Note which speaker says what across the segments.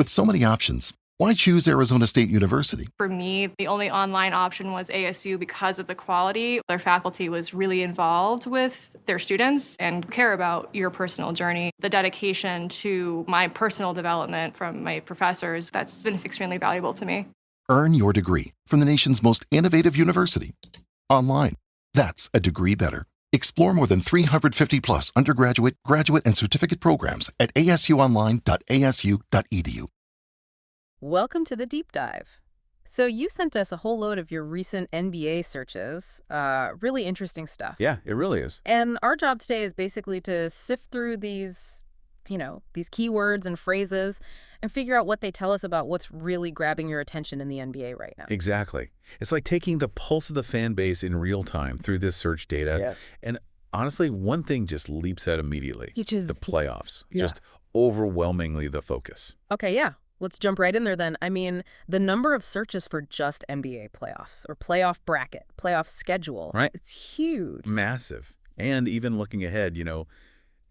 Speaker 1: With so many options, why choose Arizona State University?
Speaker 2: For me, the only online option was ASU because of the quality. Their faculty was really involved with their students and care about your personal journey. The dedication to my personal development from my professors, that's been extremely valuable to me.
Speaker 1: Earn your degree from the nation's most innovative university. Online. That's a degree better. Explore more than 350 plus undergraduate, graduate, and certificate programs at asuonline.asu.edu.
Speaker 3: Welcome to the deep dive. So you sent us a whole load of your recent NBA searches. Really interesting stuff.
Speaker 4: Yeah, it really is.
Speaker 3: And our job today is basically to sift through these keywords and phrases and figure out what they tell us about what's really grabbing your attention in the NBA right now.
Speaker 4: Exactly. It's like taking the pulse of the fan base in real time through this search data.
Speaker 3: Yeah.
Speaker 4: And honestly, one thing just leaps out immediately.
Speaker 3: Which is
Speaker 4: the playoffs.
Speaker 3: Yeah.
Speaker 4: Just overwhelmingly the focus.
Speaker 3: Okay, yeah. Let's jump right in there then. I mean, the number of searches for just NBA playoffs or playoff bracket, playoff schedule,
Speaker 4: right?
Speaker 3: It's huge.
Speaker 4: Massive. And even looking ahead, NBA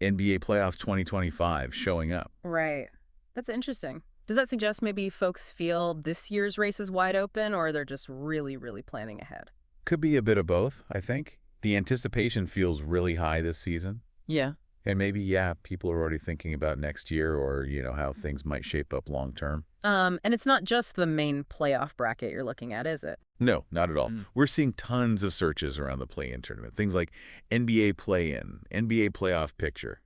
Speaker 4: playoffs 2025 showing up.
Speaker 3: Right. That's interesting. Does that suggest maybe folks feel this year's race is wide open, or they're just really, really planning ahead?
Speaker 4: Could be a bit of both, I think. The anticipation feels really high this season.
Speaker 3: Yeah.
Speaker 4: And maybe, people are already thinking about next year or, how things might shape up long term.
Speaker 3: And it's not just the main playoff bracket you're looking at, is it?
Speaker 4: No, not at all. We're seeing tons of searches around the play-in tournament. Things like NBA play-in, NBA playoff picture.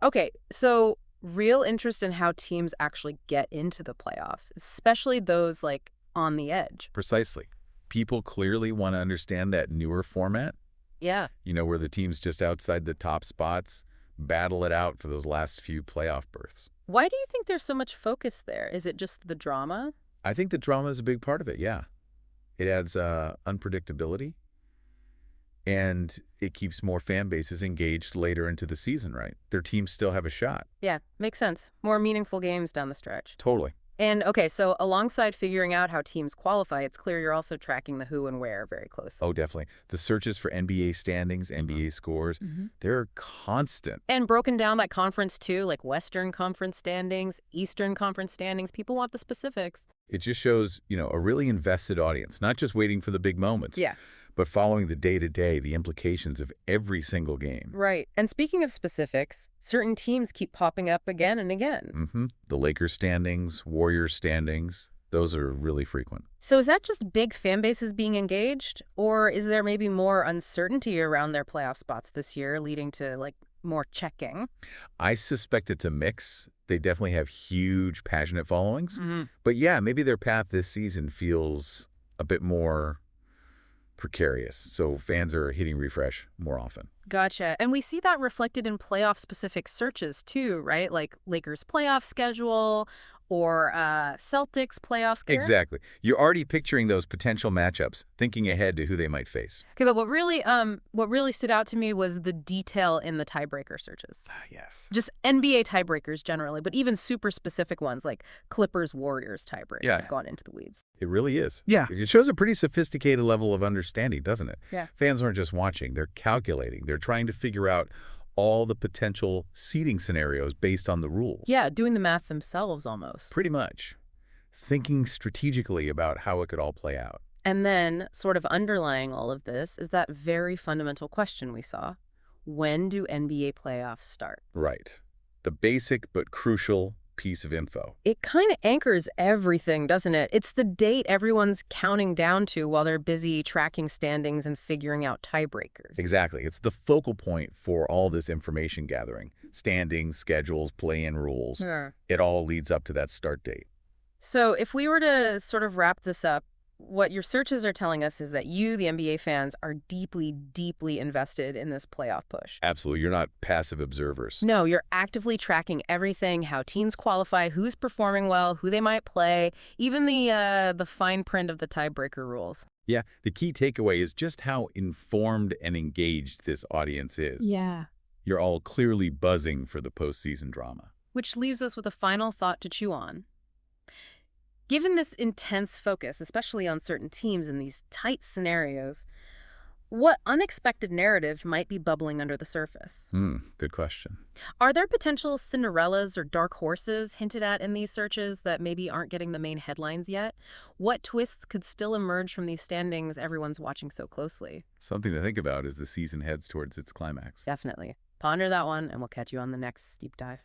Speaker 3: Okay. So real interest in how teams actually get into the playoffs, especially those on the edge.
Speaker 4: Precisely. People clearly want to understand that newer format.
Speaker 3: Yeah.
Speaker 4: Where the teams just outside the top spots battle it out for those last few playoff berths.
Speaker 3: Why do you think there's so much focus there? Is it just the drama?
Speaker 4: I think the drama is a big part of it, yeah. It adds unpredictability, and it keeps more fan bases engaged later into the season, right? Their teams still have a shot.
Speaker 3: Yeah, makes sense. More meaningful games down the stretch.
Speaker 4: Totally.
Speaker 3: And, okay, so alongside figuring out how teams qualify, it's clear you're also tracking the who and where very closely.
Speaker 4: Oh, definitely. The searches for NBA standings, NBA scores, they're constant.
Speaker 3: And broken down by conference, too, like Western Conference standings, Eastern Conference standings. People want the specifics.
Speaker 4: It just shows, a really invested audience, not just waiting for the big moments.
Speaker 3: Yeah.
Speaker 4: But following the day-to-day, the implications of every single game.
Speaker 3: Right. And speaking of specifics, certain teams keep popping up again and again.
Speaker 4: The Lakers standings, Warriors standings, those are really frequent.
Speaker 3: So is that just big fan bases being engaged? Or is there maybe more uncertainty around their playoff spots this year, leading to, more checking?
Speaker 4: I suspect it's a mix. They definitely have huge, passionate followings. But yeah, maybe their path this season feels a bit more precarious, so fans are hitting refresh more often.
Speaker 3: Gotcha. And we see that reflected in playoff-specific searches, too, right? Like Lakers playoff schedule or Celtics playoff schedule.
Speaker 4: Exactly. You're already picturing those potential matchups, thinking ahead to who they might face.
Speaker 3: Okay, but what really stood out to me was the detail in the tiebreaker searches.
Speaker 4: Yes.
Speaker 3: Just NBA tiebreakers generally, but even super specific ones like Clippers-Warriors tiebreak.
Speaker 4: Yeah.
Speaker 3: It's gone into the weeds.
Speaker 4: It really is.
Speaker 3: Yeah.
Speaker 4: It shows a pretty sophisticated level of understanding, doesn't it?
Speaker 3: Yeah.
Speaker 4: Fans aren't just watching. They're calculating. They're trying to figure out all the potential seeding scenarios based on the rules.
Speaker 3: Yeah, doing the math themselves almost.
Speaker 4: Pretty much. Thinking strategically about how it could all play out.
Speaker 3: And then, sort of underlying all of this, is that very fundamental question we saw. When do NBA playoffs start?
Speaker 4: Right. The basic but crucial piece of info.
Speaker 3: It kind of anchors everything, doesn't it? It's the date everyone's counting down to while they're busy tracking standings and figuring out tiebreakers.
Speaker 4: Exactly. It's the focal point for all this information gathering. Standings, schedules, play-in rules.
Speaker 3: Sure.
Speaker 4: It all leads up to that start date.
Speaker 3: So if we were to sort of wrap this up, what your searches are telling us is that you, the NBA fans, are deeply, deeply invested in this playoff push.
Speaker 4: Absolutely. You're not passive observers.
Speaker 3: No, you're actively tracking everything, how teams qualify, who's performing well, who they might play, even the fine print of the tiebreaker rules.
Speaker 4: Yeah, the key takeaway is just how informed and engaged this audience is.
Speaker 3: Yeah.
Speaker 4: You're all clearly buzzing for the postseason drama.
Speaker 3: Which leaves us with a final thought to chew on. Given this intense focus, especially on certain teams in these tight scenarios, What unexpected narrative might be bubbling under the surface?
Speaker 4: Good question.
Speaker 3: Are there potential Cinderellas or dark horses hinted at in these searches that maybe aren't getting the main headlines yet? What twists could still emerge from these standings everyone's watching so closely?
Speaker 4: Something to think about as the season heads towards its climax.
Speaker 3: Definitely. Ponder that one, and we'll catch you on the next deep dive.